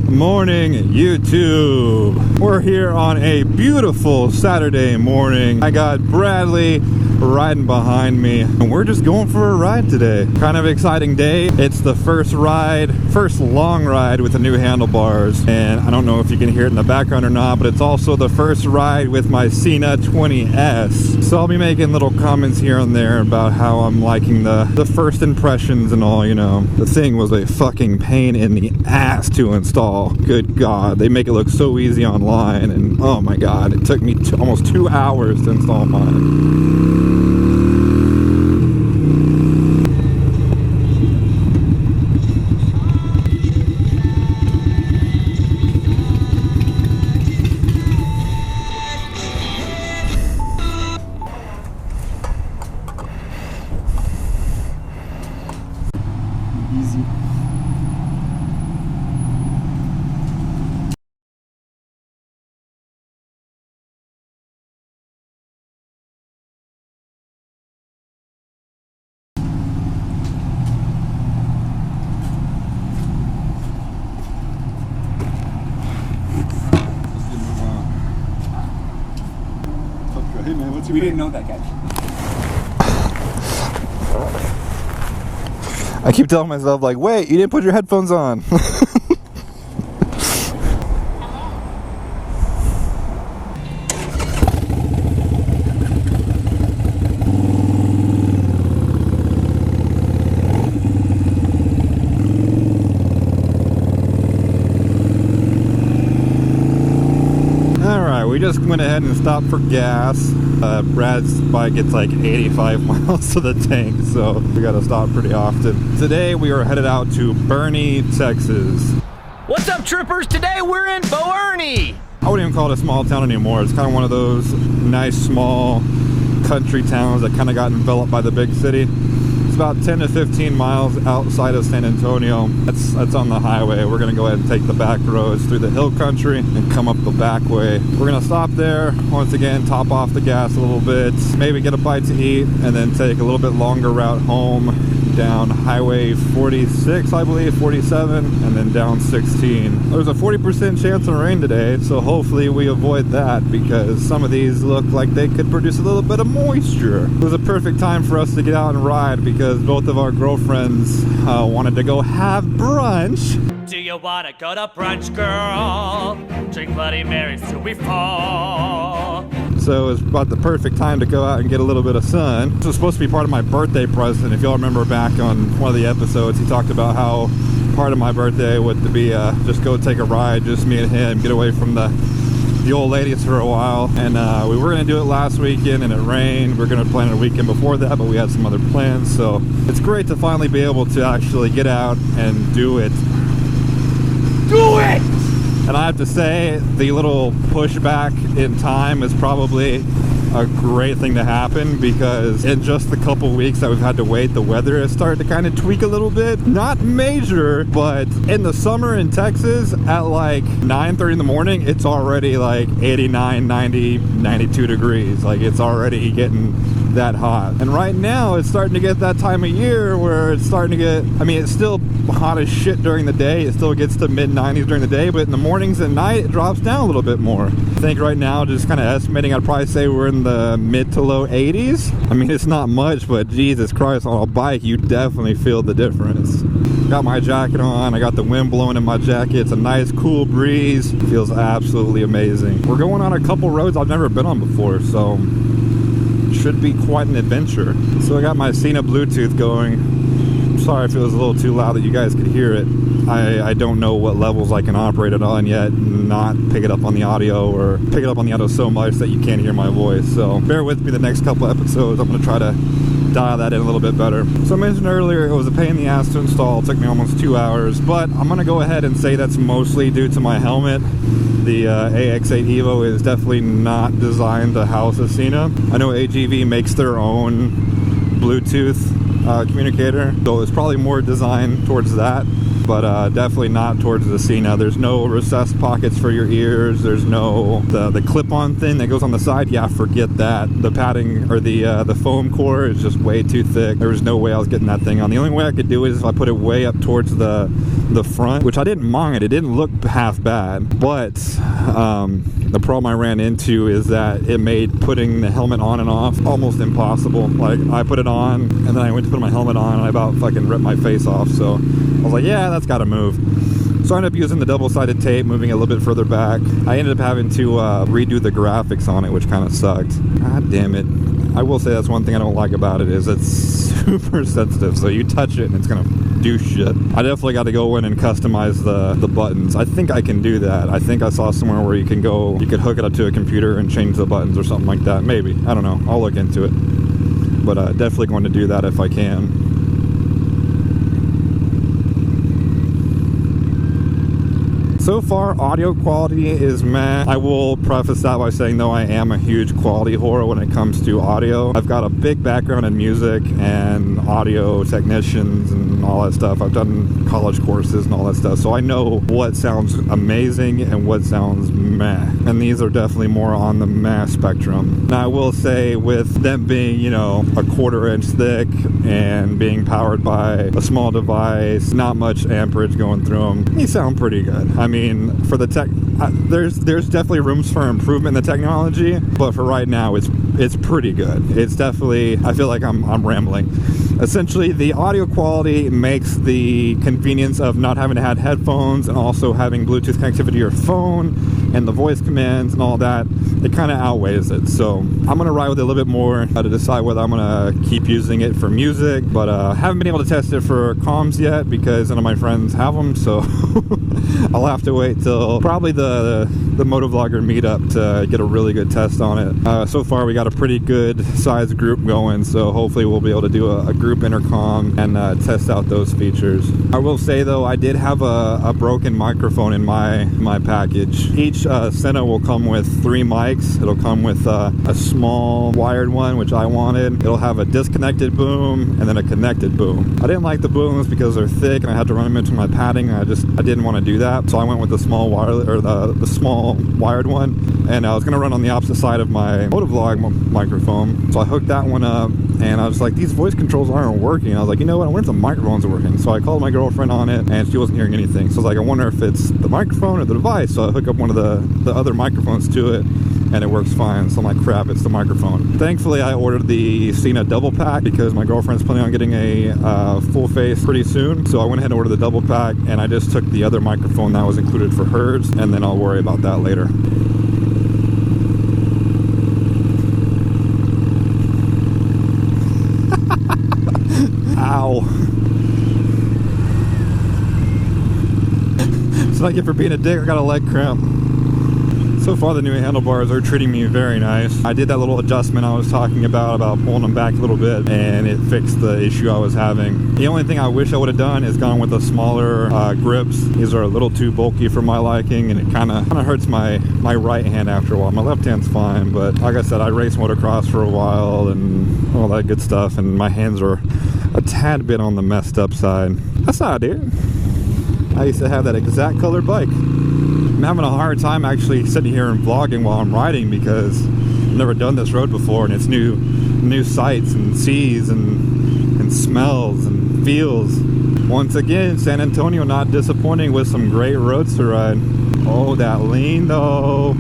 Good morning, YouTube. We're here on a beautiful Saturday morning. I got Bradley riding behind me, and we're just going for a ride today. Kind of exciting day. It's the first long ride with the new handlebars, and I don't know if you can hear it in the background or not, but it's also the first ride with my Sena 20s. So I'll be making little comments here and there about how I'm liking the first impressions and all, you know. The thing was a fucking pain in the ass to install. Good God, they make it look so easy online, and oh my God, it took me almost 2 hours to install mine. Easy. Hey man, what's your We didn't know that, guys. I keep telling myself, like, wait, you didn't put your headphones on. Alright, we just went ahead and stopped for gas. Brad's bike gets like 85 miles to the tank, so we gotta stop pretty often. Today we are headed out to Boerne, Texas. What's up, trippers? Today we're in Boerne. I wouldn't even call it a small town anymore. It's kind of one of those nice small country towns that kind of got enveloped by the big city. It's about 10 to 15 miles outside of San Antonio. That's on the highway. We're gonna go ahead and take the back roads through the hill country and come up the back way. We're gonna stop there, once again, top off the gas a little bit, maybe get a bite to eat, and then take a little bit longer route home down Highway 46, I believe, 47, and then down 16. There's a 40% chance of rain today, so hopefully we avoid that, because some of these look like they could produce a little bit of moisture. It was a perfect time for us to get out and ride, because both of our girlfriends wanted to go have brunch. Do you wanna go to brunch, girl? Drink Bloody Marys till we fall. So it's about the perfect time to go out and get a little bit of sun. This was supposed to be part of my birthday present. If y'all remember back on one of the episodes, he talked about how part of my birthday would be just go take a ride, just me and him, get away from the old ladies for a while. And we were gonna do it last weekend and it rained. We were gonna plan a weekend before that, but we had some other plans. So it's great to finally be able to actually get out and do it. Do it! And I have to say, the little pushback in time is probably a great thing to happen, because in just the couple weeks that we've had to wait, the weather has started to kind of tweak a little bit. Not major, but in the summer in Texas at like 9:30 in the morning, it's already like 89, 90, 92 degrees. Like, it's already getting that hot. And right now it's starting to get that time of year where it's starting to get, I mean, it's still hot as shit during the day. It still gets to mid 90s during the day, but in the mornings and night it drops down a little bit more. I think right now, just kind of estimating, I'd probably say we're in the mid to low 80s. I mean, it's not much, but Jesus Christ, on a bike you definitely feel the difference. Got my jacket on, I got the wind blowing in my jacket. It's a nice cool breeze. It feels absolutely amazing. We're going on a couple roads I've never been on before, so should be quite an adventure. So I got my Sena Bluetooth going. I'm sorry if it was a little too loud that you guys could hear it. I don't know what levels I can operate it on yet, not pick it up on the audio, or pick it up on the audio so much that you can't hear my voice. So bear with me the next couple episodes. I'm going to try to dial that in a little bit better. So I mentioned earlier it was a pain in the ass to install. It took me almost 2 hours, but I'm going to go ahead and say that's mostly due to my helmet. The AX8 Evo is definitely not designed to house a Sena. I know AGV makes their own Bluetooth communicator, so it's probably more designed towards that. but definitely not towards the Sena. There's no recessed pockets for your ears. There's no the clip-on thing that goes on the side. Yeah, forget that. The padding or the foam core is just way too thick. There was no way I was getting that thing on. The only way I could do it is if I put it way up towards the front, which I didn't mind. It didn't look half bad, but the problem I ran into is that it made putting the helmet on and off almost impossible. Like, I put it on and then I went to put my helmet on and I about fucking ripped my face off. So I was like, yeah, that's gotta move. So I ended up using the double-sided tape, moving it a little bit further back. I ended up having to redo the graphics on it, which kind of sucked. God damn it. I will say that's one thing I don't like about it, is it's super sensitive. So you touch it and it's gonna do shit. I definitely got to go in and customize the buttons. I think I can do that. I think I saw somewhere where you could hook it up to a computer and change the buttons or something like that. Maybe. I don't know. I'll look into it. But definitely going to do that if I can. So far, audio quality is meh. I will preface that by saying, though, I am a huge quality whore when it comes to audio. I've got a big background in music and audio technicians and all that stuff. I've done college courses and all that stuff, so I know what sounds amazing and what sounds meh. And these are definitely more on the meh spectrum. Now, I will say, with them being, you know, a 1/4 inch thick and being powered by a small device, not much amperage going through them, they sound pretty good. I mean, for the tech, there's definitely rooms for improvement in the technology, but for right now, it's pretty good. It's definitely, I feel like I'm rambling. Essentially, the audio quality makes the convenience of not having to have headphones and also having Bluetooth connectivity to your phone and the voice commands and all that, it kind of outweighs it. So I'm going to ride with it a little bit more to decide whether I'm going to keep using it for music, but haven't been able to test it for comms yet because none of my friends have them, so I'll have to wait till probably the Motovlogger meetup to get a really good test on it. So far we got a pretty good sized group going, so hopefully we'll be able to do a group intercom and test out those features. I will say though, I did have a broken microphone in my package. Each Sena will come with 3 mics. It'll come with a small wired one, which I wanted. It'll have a disconnected boom and then a connected boom. I didn't like the booms because they're thick and I had to run them into my padding, and I didn't want to do that, so I went with the small wireless, or the small wired one, and I was going to run on the opposite side of my Motovlog microphone, so I hooked that one up, and I was like, these voice controls aren't working. I was like, you know what, I wonder if the microphone's working. So I called my girlfriend on it and she wasn't hearing anything, so I was like, I wonder if it's the microphone or the device. So I hook up one of the other microphones to it and it works fine. So I'm like, crap, it's the microphone. Thankfully I ordered the Sena double pack because my girlfriend's planning on getting a full face pretty soon, so I went ahead and ordered the double pack, and I just took the other microphone that was included for hers, and then I'll worry about that later. Ow. So thank you for being a dick. I got a leg cramp. So far the new handlebars are treating me very nice. I did that little adjustment I was talking about pulling them back a little bit, and it fixed the issue I was having. The only thing I wish I would have done is gone with the smaller grips. These are a little too bulky for my liking, and it kind of hurts my right hand after a while. My left hand's fine, but like I said, I raced motocross for a while and all that good stuff, and my hands are a tad bit on the messed up side. That's not it. I used to have that exact colored bike. I'm having a hard time actually sitting here and vlogging while I'm riding because I've never done this road before, and it's new sights and sees and smells and feels. Once again, San Antonio not disappointing with some great roads to ride. Oh, that lean though.